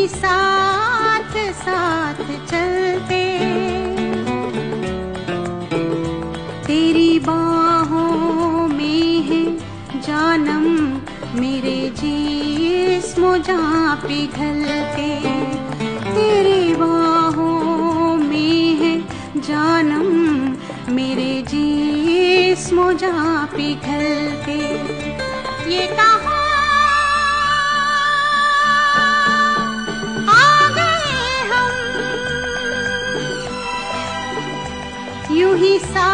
ही साथ साथ चलते, तेरी बाहों में है जानम मेरे जिस्म जान पिघलते, तेरी बाहों में है जानम मेरे जिस्म जान पिघलते। ये कहाँ आ गए हम, यूं ही सा